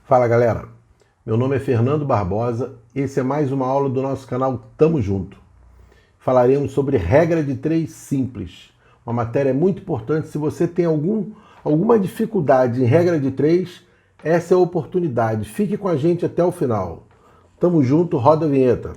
Fala galera, meu nome é Fernando Barbosa, esse é mais uma aula do nosso canal Tamo Junto. Falaremos sobre regra de 3 simples, uma matéria muito importante. Se você tem alguma dificuldade em regra de 3, essa é a oportunidade, fique com a gente até o final. Tamo junto, roda a vinheta.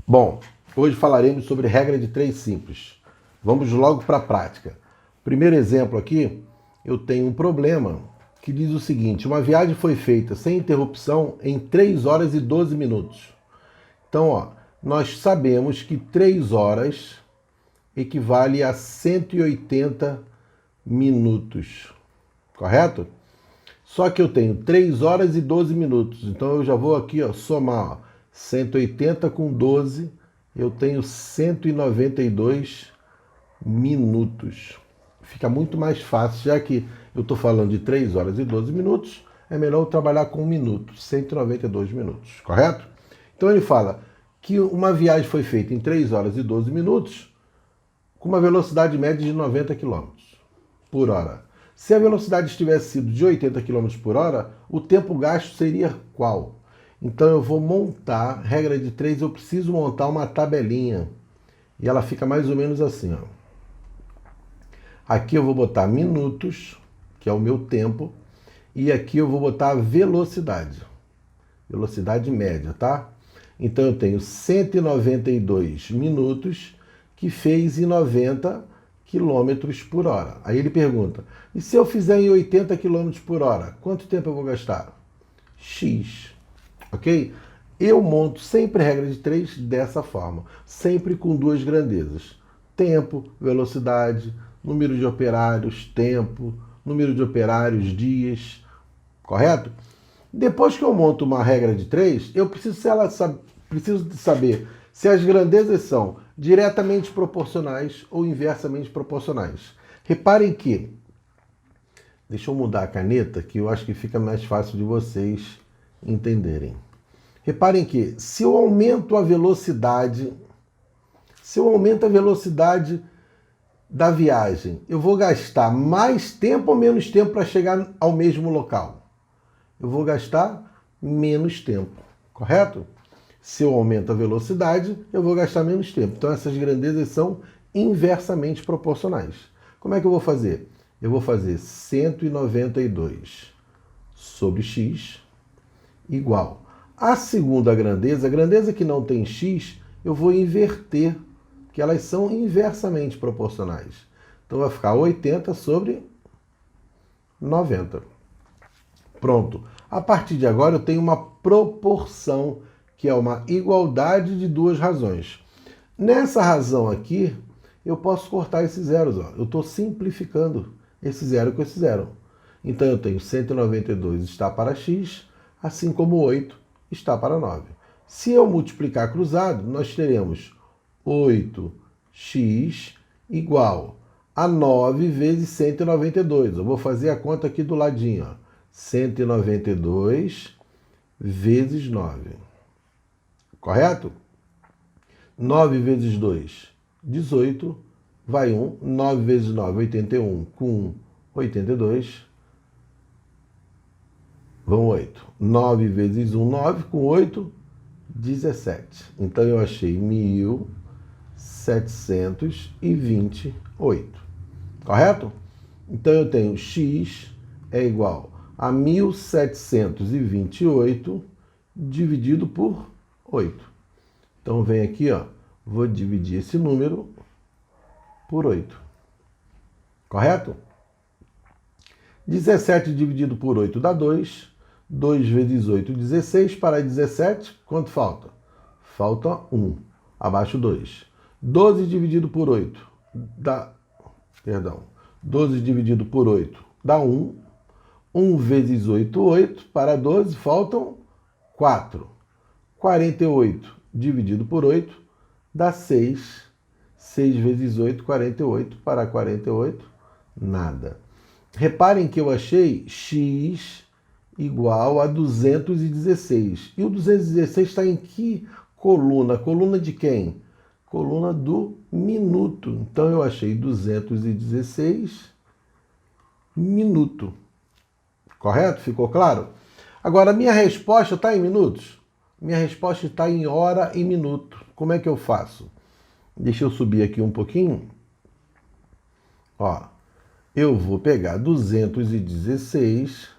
Bom, hoje falaremos sobre regra de 3 simples. Vamos logo para a prática. Primeiro exemplo aqui, eu tenho um problema que diz o seguinte: uma viagem foi feita sem interrupção em 3 horas e 12 minutos. Então, nós sabemos que 3 horas equivale a 180 minutos, correto? Só que eu tenho 3 horas e 12 minutos, então eu já vou aqui somar 180 com 12, eu tenho 192 minutos. Fica muito mais fácil, já que eu estou falando de 3 horas e 12 minutos, é melhor eu trabalhar com 1 minuto, 192 minutos, correto? Então ele fala que uma viagem foi feita em 3 horas e 12 minutos com uma velocidade média de 90 km por hora. Se a velocidade tivesse sido de 80 km por hora, o tempo gasto seria qual? Então eu vou montar, regra de 3, eu preciso montar uma tabelinha. E ela fica mais ou menos assim, Aqui eu vou botar minutos, que é o meu tempo, e aqui eu vou botar a velocidade. Velocidade média, tá? Então eu tenho 192 minutos que fez em 90 km por hora. Aí ele pergunta, e se eu fizer em 80 km por hora, quanto tempo eu vou gastar? X, ok? Eu monto sempre regra de 3 dessa forma, sempre com 2 grandezas. Tempo, velocidade, número de operários, tempo, número de operários, dias, correto? Depois que eu monto uma regra de 3, eu preciso saber se as grandezas são diretamente proporcionais ou inversamente proporcionais. Reparem que, deixa eu mudar a caneta, que eu acho que fica mais fácil de vocês entenderem. Reparem que se eu aumento a velocidade da viagem, eu vou gastar mais tempo ou menos tempo para chegar ao mesmo local? Eu vou gastar menos tempo, correto? Se eu aumento a velocidade, eu vou gastar menos tempo. Então essas grandezas são inversamente proporcionais. Como é que eu vou fazer? Eu vou fazer 192 sobre x igual. A segunda grandeza, a grandeza que não tem x, eu vou inverter, que elas são inversamente proporcionais. Então vai ficar 80 sobre 90. Pronto. A partir de agora eu tenho uma proporção, que é uma igualdade de 2 razões. Nessa razão aqui, eu posso cortar esses zeros. Eu estou simplificando esse zero com esse zero. Então eu tenho 192 está para x, assim como 8 está para 9. Se eu multiplicar cruzado, nós teremos 8x igual a 9 vezes 192. Eu vou fazer a conta aqui do ladinho. 192 vezes 9. Correto? 9 vezes 2, 18. Vai 1. 9 vezes 9, 81. Com 1, 82. Vão 8. 9 vezes 1, 9. Com 8, 17. Então eu achei 1728. Correto? Então eu tenho x é igual a 1728 dividido por 8. Então vem aqui, vou dividir esse número por 8. Correto? 17 dividido por 8 dá 2. 2 vezes 8, 16. Para 17, quanto falta? Falta 1. Abaixo 2. 12 dividido por 8 dá... 12 dividido por 8 dá 1. 1 vezes 8, 8. Para 12, faltam 4. 48 dividido por 8 dá 6. 6 vezes 8, 48. Para 48, nada. Reparem que eu achei x igual a 216. E o 216 está em que coluna? Coluna de quem? coluna do minuto. Então eu achei 216 minutos. Correto? Ficou claro? Agora, minha resposta está em minutos? Minha resposta está em hora e minuto. Como é que eu faço? Deixa eu subir aqui um pouquinho. Ó, eu vou pegar 216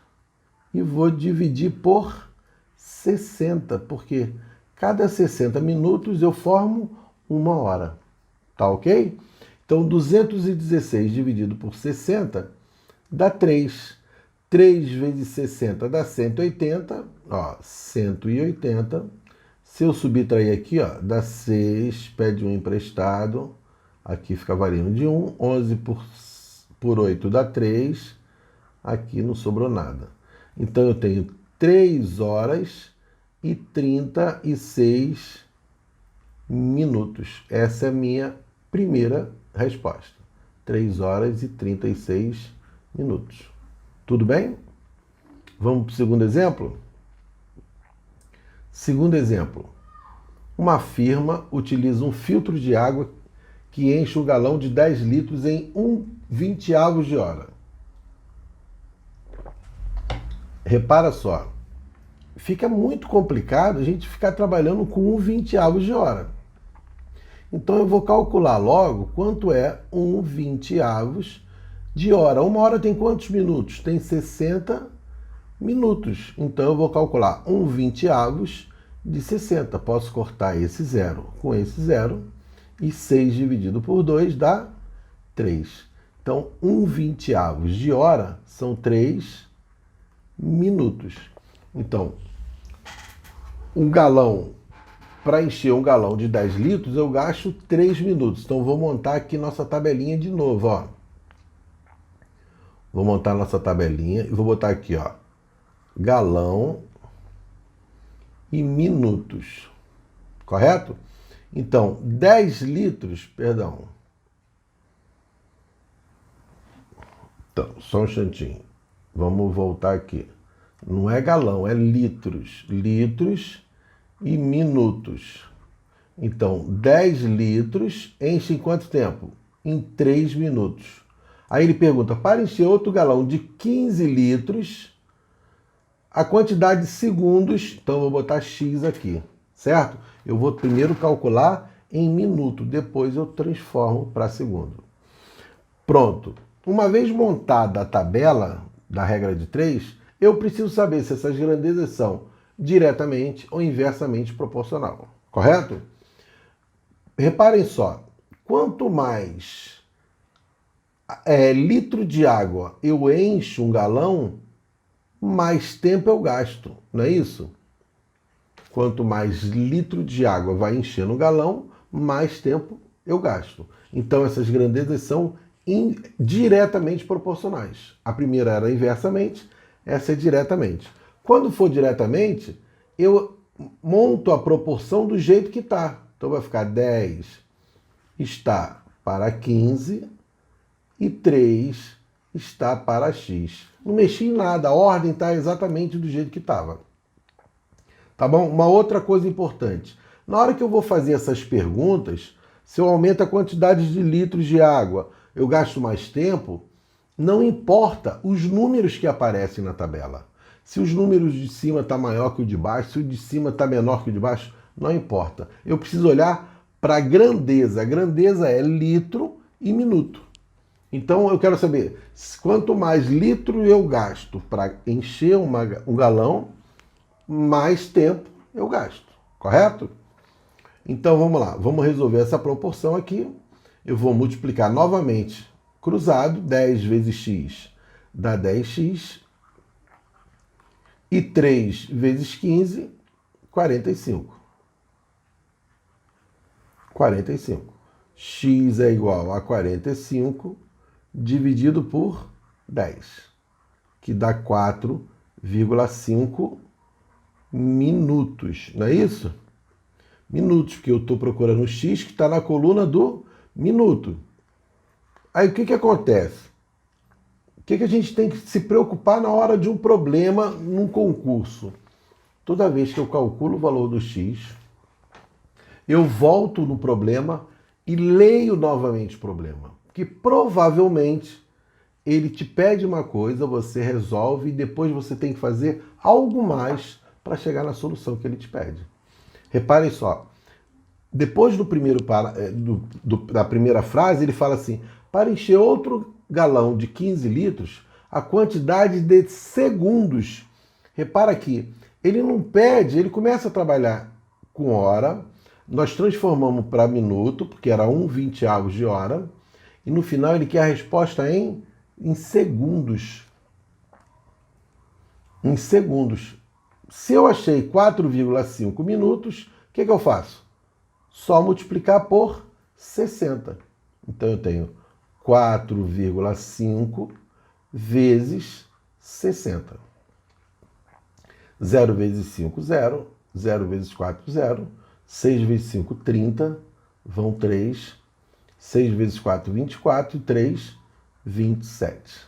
e vou dividir por 60, porque cada 60 minutos eu formo uma hora. Tá ok? Então, 216 dividido por 60 dá 3. 3 vezes 60 dá 180. Ó, 180. Se eu subtrair aqui, ó, dá 6, pede um emprestado. Aqui fica valendo de 1. 11 por 8 dá 3. Aqui não sobrou nada. Então, eu tenho 3 horas e 36 minutos. Essa é a minha primeira resposta. 3 horas e 36 minutos. Tudo bem? Vamos para o segundo exemplo? Segundo exemplo. Uma firma utiliza um filtro de água que enche um galão de 10 litros em 1/20 de hora. Repara só. Fica muito complicado a gente ficar trabalhando com 1/20 de hora. Então eu vou calcular logo quanto é 1/20 de hora. Uma hora tem quantos minutos? Tem 60 minutos. Então eu vou calcular 1/20 de 60. Posso cortar esse zero com esse zero. E 6 dividido por 2 dá 3. Então 1/20 de hora são 3 minutos. Então, para encher um galão de 10 litros, eu gasto 3 minutos. Então, vou montar aqui nossa tabelinha de novo, ó. Vou montar nossa tabelinha e vou botar aqui, ó, galão e minutos. Correto? Então, 10 litros, perdão. Então, só um instantinho. Vamos voltar aqui. Não é galão, é litros. Litros e minutos. Então, 10 litros enche em quanto tempo? Em 3 minutos. Aí ele pergunta, para encher outro galão de 15 litros, a quantidade de segundos, então eu vou botar X aqui, certo? Eu vou primeiro calcular em minuto, depois eu transformo para segundo. Pronto. Uma vez montada a tabela da regra de 3, eu preciso saber se essas grandezas são diretamente ou inversamente proporcional, correto? Reparem só, quanto mais litro de água eu encho um galão, mais tempo eu gasto, não é isso? Quanto mais litro de água vai encher no galão, mais tempo eu gasto. Então essas grandezas são diretamente proporcionais. A primeira era inversamente, essa é diretamente. Quando for diretamente, eu monto a proporção do jeito que está. Então vai ficar 10 está para 15 e 3 está para X. Não mexi em nada, a ordem está exatamente do jeito que estava. Tá bom? Uma outra coisa importante. Na hora que eu vou fazer essas perguntas, se eu aumento a quantidade de litros de água, eu gasto mais tempo, não importa os números que aparecem na tabela. Se os números de cima estão maior que o de baixo, se o de cima está menor que o de baixo, não importa. Eu preciso olhar para a grandeza. A grandeza é litro e minuto. Então eu quero saber quanto mais litro eu gasto para encher um galão, mais tempo eu gasto. Correto? Então vamos lá. Vamos resolver essa proporção aqui. Eu vou multiplicar novamente cruzado. 10 vezes x dá 10x. E 3 vezes 15, 45. 45. X é igual a 45 dividido por 10, que dá 4,5 minutos. Não é isso? Minutos, porque eu estou procurando o X que está na coluna do minuto. Aí o que acontece? O que a gente tem que se preocupar na hora de um problema num concurso? Toda vez que eu calculo o valor do X, eu volto no problema e leio novamente o problema. Que provavelmente ele te pede uma coisa, você resolve e depois você tem que fazer algo mais para chegar na solução que ele te pede. Reparem só, depois da primeira frase, ele fala assim: para encher outro galão de 15 litros, a quantidade de segundos. Repara aqui, ele não pede, ele começa a trabalhar com hora, nós transformamos para minuto, porque era 1,20 avos de hora, e no final ele quer a resposta em segundos. Em segundos. Se eu achei 4,5 minutos, o que eu faço? Só multiplicar por 60. Então eu tenho 4,5 vezes 60. 0 vezes 5, 0. 0 vezes 4, 0. 6 vezes 5, 30. Vão 3. 6 vezes 4, 24. E 3, 27.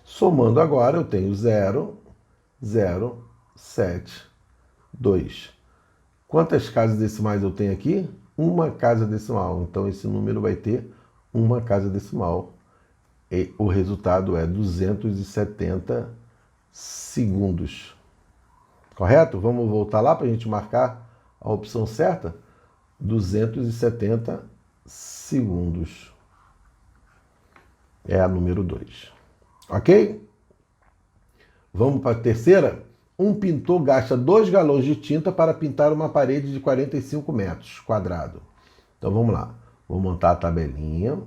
Somando agora, eu tenho 0, 0, 7, 2. Quantas casas decimais eu tenho aqui? Uma casa decimal. Então, esse número vai ter uma casa decimal. E o resultado é 270 segundos. Correto? Vamos voltar lá para a gente marcar a opção certa? 270 segundos. É a número 2. Ok? Vamos para a terceira? Um pintor gasta 2 galões de tinta para pintar uma parede de 45 metros quadrados. Então vamos lá. Vou montar a tabelinha.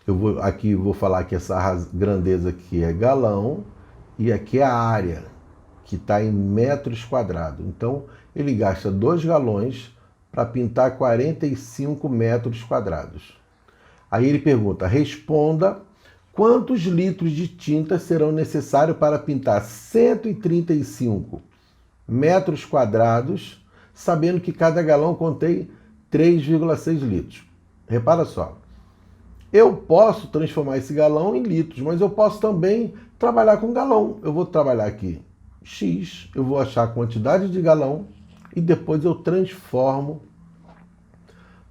Eu vou falar que essa grandeza aqui é galão e aqui é a área, que está em metros quadrados. Então ele gasta 2 galões para pintar 45 metros quadrados. Aí ele pergunta, responda quantos litros de tinta serão necessários para pintar 135 metros quadrados, sabendo que cada galão contém 3,6 litros. Repara só, eu posso transformar esse galão em litros, mas eu posso também trabalhar com galão. Eu vou trabalhar aqui X, eu vou achar a quantidade de galão e depois eu transformo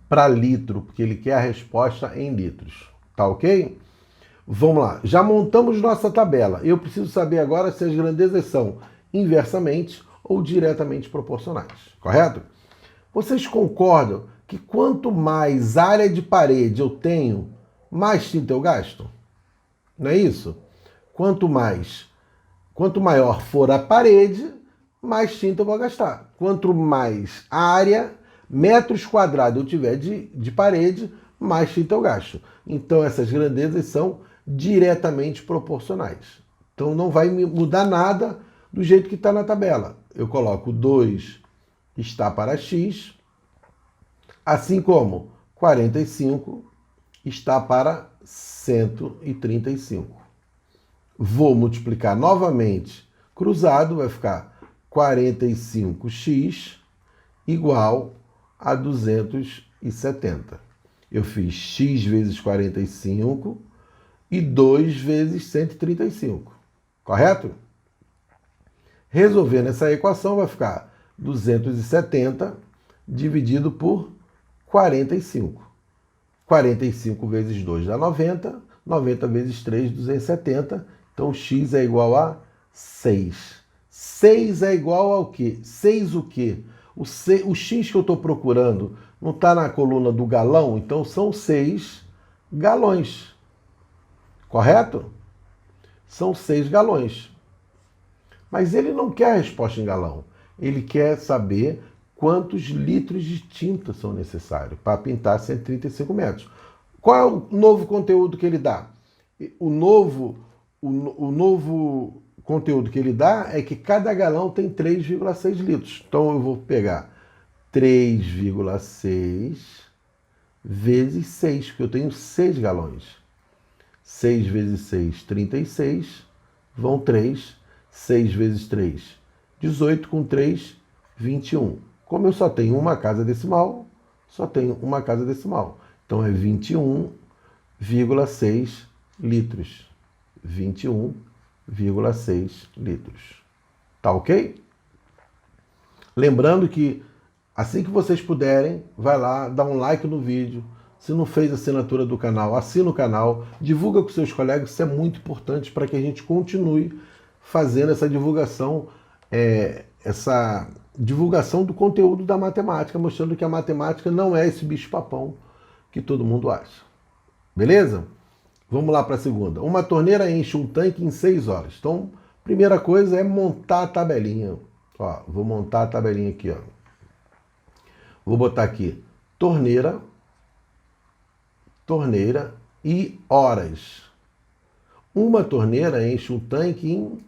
para litro, porque ele quer a resposta em litros. Tá ok? Vamos lá, já montamos nossa tabela. Eu preciso saber agora se as grandezas são inversamente ou diretamente proporcionais, correto? Vocês concordam que quanto mais área de parede eu tenho, mais tinta eu gasto? Não é isso? Quanto maior for a parede, mais tinta eu vou gastar. Quanto mais área, metros quadrados eu tiver de parede, mais tinta eu gasto. Então essas grandezas são diretamente proporcionais. Então não vai mudar nada do jeito que está na tabela. Eu coloco 2 está para x, assim como 45 está para 135. Vou multiplicar novamente cruzado, vai ficar 45x igual a 270. Eu fiz x vezes 45 e 2 vezes 135, correto? Resolvendo essa equação vai ficar 270 dividido por 45. 45 vezes 2 dá 90, 90 vezes 3, 270. Então, x é igual a 6. 6 é igual ao quê? 6 o quê? O x que eu estou procurando não está na coluna do galão, então são 6 galões. Correto? São 6 galões. Mas ele não quer a resposta em galão. Ele quer saber quantos litros de tinta são necessários para pintar 135 metros. Qual é o novo conteúdo que ele dá? O novo conteúdo que ele dá é que cada galão tem 3,6 litros. Então eu vou pegar 3,6 vezes 6, porque eu tenho 6 galões. 6 vezes 6, 36. Vão 3. 6 vezes 3, 18. Com 3, 21. Como eu só tenho uma casa decimal, só tenho uma casa decimal. Então é 21,6 litros. 21,6 litros. Tá ok? Lembrando que Assim que vocês puderem, vai lá, dá um like no vídeo. Se não fez assinatura do canal, assina o canal, divulga com seus colegas, isso é muito importante para que a gente continue fazendo essa divulgação, essa divulgação do conteúdo da matemática, mostrando que a matemática não é esse bicho-papão que todo mundo acha. Beleza? Vamos lá para a segunda. Uma torneira enche um tanque em 6 horas. Então, primeira coisa é montar a tabelinha. Ó, vou montar a tabelinha aqui, ó. Vou botar aqui torneira e horas. Uma torneira enche um tanque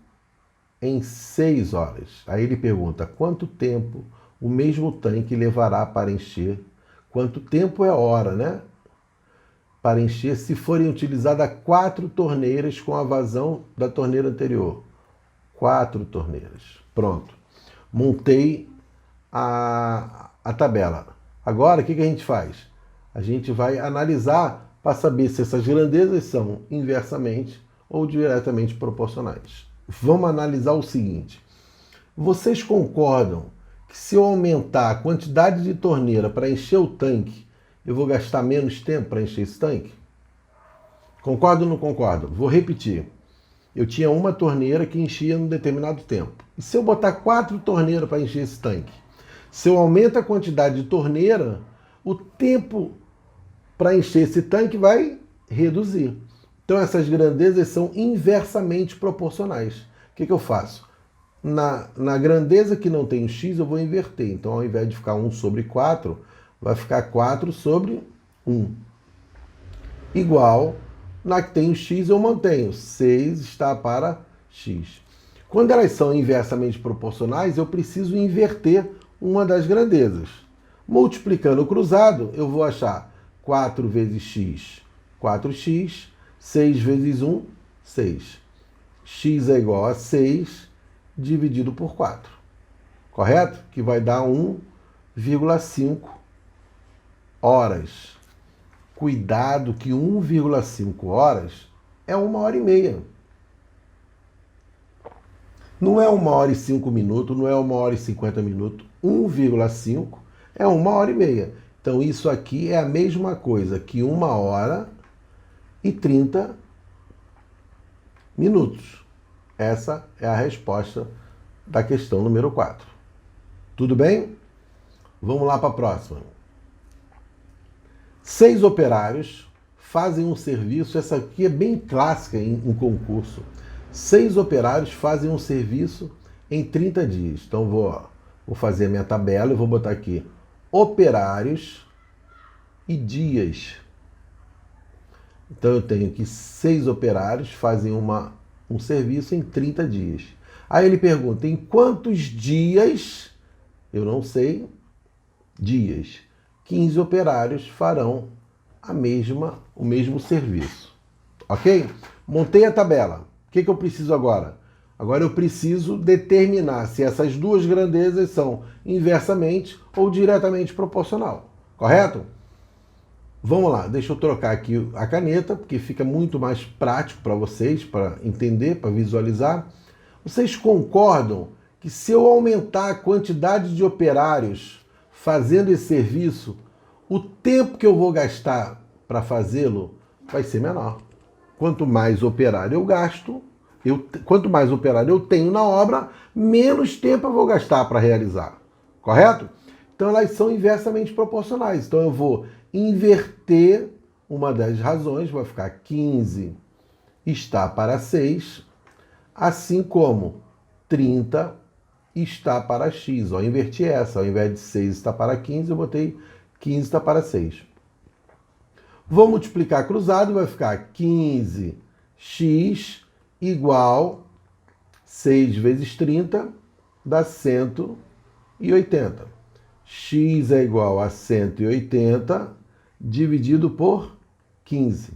em 6 horas. Aí ele pergunta quanto tempo o mesmo tanque levará para encher. Quanto tempo é hora, né? Para encher se forem utilizadas 4 torneiras com a vazão da torneira anterior. 4 torneiras. Pronto. Montei a tabela. Agora, o que a gente faz? A gente vai analisar para saber se essas grandezas são inversamente ou diretamente proporcionais. Vamos analisar o seguinte. Vocês concordam que se eu aumentar a quantidade de torneira para encher o tanque, eu vou gastar menos tempo para encher esse tanque? Concordo ou não concordo? Vou repetir. Eu tinha uma torneira que enchia em um determinado tempo. E se eu botar 4 torneiras para encher esse tanque? Se eu aumento a quantidade de torneira, o tempo para encher esse tanque vai reduzir. Então essas grandezas são inversamente proporcionais. O que eu faço? Na grandeza que não tem o x, eu vou inverter. Então ao invés de ficar 1 sobre 4, vai ficar 4 sobre 1. Igual, na que tem o x eu mantenho. 6 está para x. Quando elas são inversamente proporcionais, eu preciso inverter uma das grandezas. Multiplicando o cruzado, eu vou achar 4 vezes x, 4x, 6 vezes 1, 6. X é igual a 6 dividido por 4. Correto? Que vai dar 1,5 horas. Cuidado que 1,5 horas é 1h30. Não é 1h05, não é 1h50. 1,5 é 1h30. Então isso aqui é a mesma coisa que 1h30. Essa é a resposta da questão número 4. Tudo bem? Vamos lá para a próxima. 6 operários fazem um serviço, essa aqui é bem clássica em concurso. 6 operários fazem um serviço em 30 dias. Então vou fazer a minha tabela e vou botar aqui operários e dias. Então eu tenho que 6 operários fazem um serviço em 30 dias. Aí ele pergunta, em quantos dias? Eu não sei. Dias. 15 operários farão o mesmo serviço. Ok? Montei a tabela. O que eu preciso agora? Agora eu preciso determinar se essas duas grandezas são inversamente ou diretamente proporcional. Correto? Vamos lá, deixa eu trocar aqui a caneta, porque fica muito mais prático para vocês, para entender, para visualizar. Vocês concordam que se eu aumentar a quantidade de operários fazendo esse serviço, o tempo que eu vou gastar para fazê-lo vai ser menor. Quanto mais operário eu gasto, quanto mais operário eu tenho na obra, menos tempo eu vou gastar para realizar. Correto? Então elas são inversamente proporcionais. Então eu vou inverter uma das razões, vai ficar 15 está para 6, assim como 30 está para x. Ó, inverti essa, ao invés de 6 está para 15, eu botei 15 está para 6. Vou multiplicar cruzado, vai ficar 15x igual 6 vezes 30, dá 180. X é igual a 180 dividido por 15.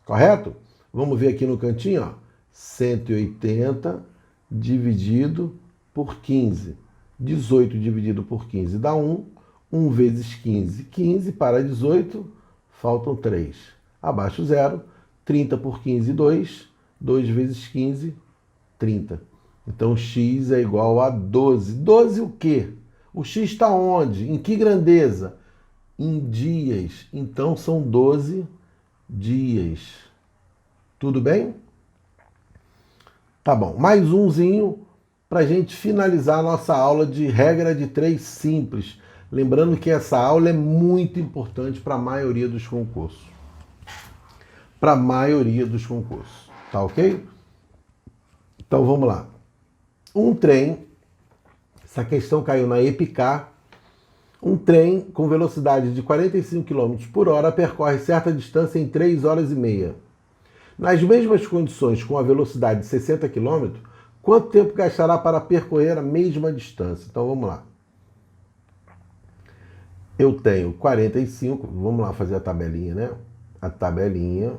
Correto? Vamos ver aqui no cantinho, ó. 180 dividido por 15. 18 dividido por 15 dá 1. 1 vezes 15, 15 para 18, faltam 3. Abaixo 0. 30 por 15, 2. 2 vezes 15, 30. Então, x é igual a 12. 12 o quê? O x está onde? Em que grandeza? Em dias. Então são 12 dias. Tudo bem? Tá bom. Mais umzinho para a gente finalizar a nossa aula de regra de 3 simples. Lembrando que essa aula é muito importante para a maioria dos concursos. Para a maioria dos concursos. Tá ok? Então vamos lá. Um trem, essa questão caiu na EPICAR. Um trem com velocidade de 45 km por hora percorre certa distância em 3 horas e meia. Nas mesmas condições, com a velocidade de 60 km, quanto tempo gastará para percorrer a mesma distância? Então vamos lá. Eu tenho 45, vamos lá fazer a tabelinha, né? A tabelinha.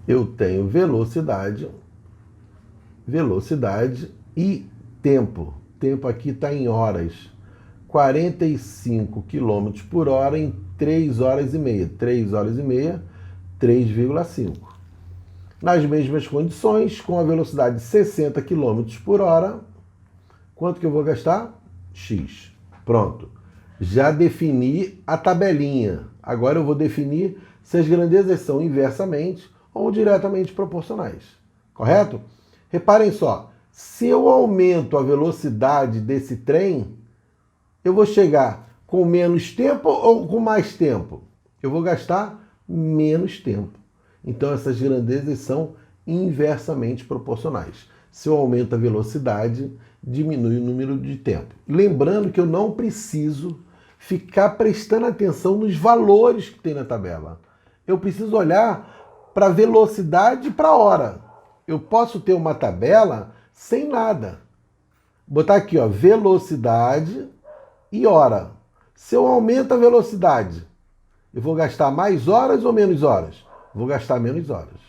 Eu tenho velocidade e tempo. Tempo aqui está em horas. 45 km por hora em 3 horas e meia. 3 horas e meia, 3,5. Nas mesmas condições, com a velocidade de 60 km por hora, quanto que eu vou gastar? X. Pronto. Já defini a tabelinha. Agora eu vou definir se as grandezas são inversamente ou diretamente proporcionais. Correto? Reparem só. Se eu aumento a velocidade desse trem, eu vou chegar com menos tempo ou com mais tempo? Eu vou gastar menos tempo. Então essas grandezas são inversamente proporcionais. Se eu aumento a velocidade, diminui o número de tempo. Lembrando que eu não preciso ficar prestando atenção nos valores que tem na tabela. Eu preciso olhar para a velocidade e para a hora. Eu posso ter uma tabela sem nada. Botar aqui, ó, velocidade e hora. Se eu aumento a velocidade, eu vou gastar mais horas ou menos horas? Vou gastar menos horas.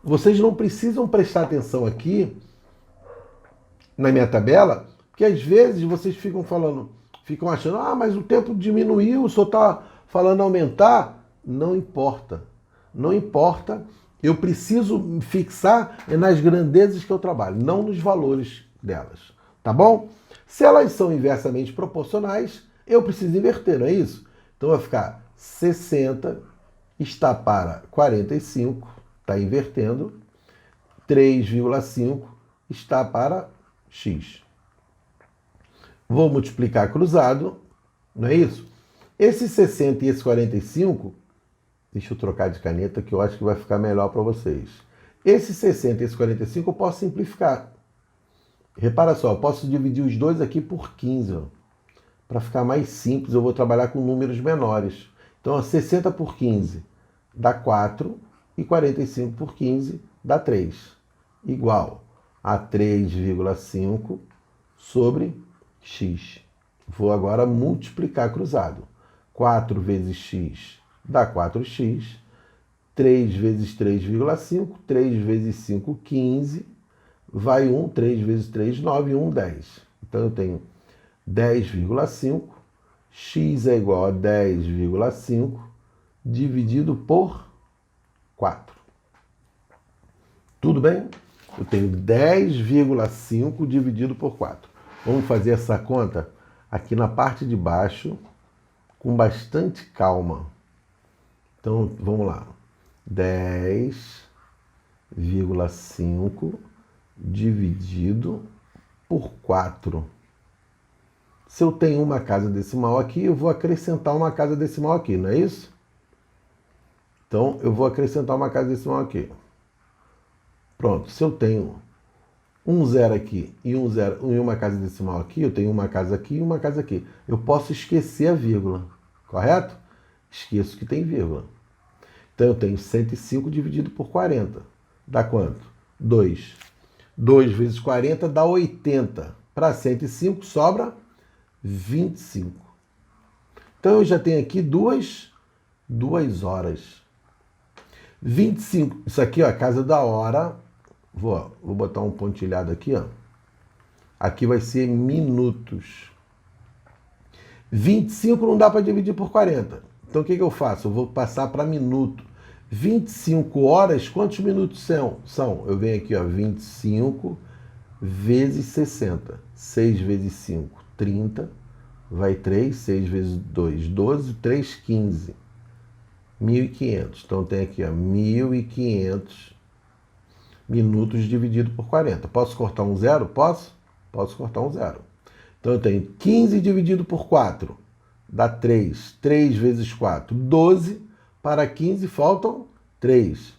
Vocês não precisam prestar atenção aqui na minha tabela, porque às vezes vocês ficam achando, mas o tempo diminuiu, o senhor está falando aumentar. Não importa. Não importa. Eu preciso fixar nas grandezas que eu trabalho, não nos valores delas. Tá bom? Se elas são inversamente proporcionais, eu preciso inverter, não é isso? Então vai ficar 60 está para 45, está invertendo, 3,5 está para x. Vou multiplicar cruzado, não é isso? Esse 60 e esse 45, deixa eu trocar de caneta que eu acho que vai ficar melhor para vocês. Esse 60 e esse 45 eu posso simplificar. Repara só, eu posso dividir os dois aqui por 15. Para ficar mais simples, eu vou trabalhar com números menores. Então, 60 por 15 dá 4 e 45 por 15 dá 3. Igual a 3,5 sobre x. Vou agora multiplicar cruzado. 4 vezes x dá 4x. 3 vezes 3,5. 3 vezes 5, 15. Vai 1. 3 vezes 3, 9. 1, 10. Então, eu tenho 10,5. X é igual a 10,5 dividido por 4. Tudo bem? Eu tenho 10,5 dividido por 4. Vamos fazer essa conta aqui na parte de baixo com bastante calma. Então, vamos lá. 10,5 dividido por 4. Se eu tenho uma casa decimal aqui, eu vou acrescentar uma casa decimal aqui, não é isso? Então, eu vou acrescentar uma casa decimal aqui. Pronto, se eu tenho um zero aqui e um zero e uma casa decimal aqui, eu tenho uma casa aqui e uma casa aqui. Eu posso esquecer a vírgula, correto? Esqueço que tem vírgula. Então, eu tenho 105 dividido por 40. Dá quanto? 2. 2 vezes 40 dá 80. Para 105 sobra 25. Então, eu já tenho aqui duas horas. 25, isso aqui, ó, a casa da hora. Vou botar um pontilhado aqui, ó. Aqui vai ser minutos. 25 não dá para dividir por 40. Então, o que eu faço? Eu vou passar para minuto. 25 horas, quantos minutos são? Eu venho aqui, ó, 25 vezes 60. 6 vezes 5, 30. Vai 3, 6 vezes 2, 12, 3, 15. 1.500. Então tem aqui, ó, 1.500 minutos dividido por 40. Posso cortar um zero? Posso? Posso cortar um zero. Então eu tenho 15 dividido por 4. Dá 3. 3 vezes 4, 12. Para 15 faltam 3.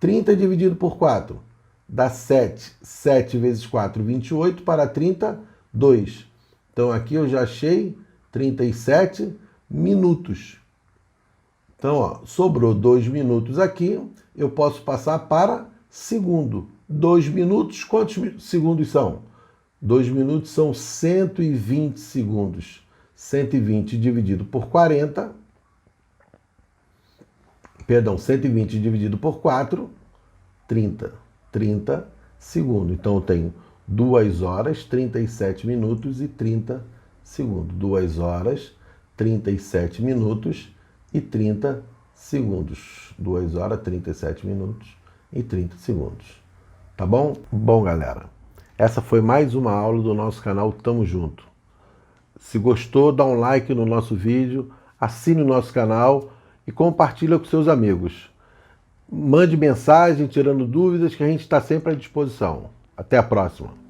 30 dividido por 4. Dá 7. 7 vezes 4, 28. Para 30, 2. Então aqui eu já achei 37 minutos. Então, ó, sobrou 2 minutos aqui. Eu posso passar para segundo. 2 minutos, quantos segundos são? 2 minutos são 120 segundos. 120 dividido por 40. Perdão, 120 dividido por 4, 30. 30 segundos. Então eu tenho 2 horas, 37 minutos e 30 segundos. 2 horas, 37 minutos e 30 segundos. 2 horas, 37 minutos e 30 segundos. Tá bom? Bom, galera, essa foi mais uma aula do nosso canal Tamo Junto. Se gostou, dá um like no nosso vídeo, assine o nosso canal e compartilha com seus amigos. Mande mensagem tirando dúvidas que a gente está sempre à disposição. Até a próxima.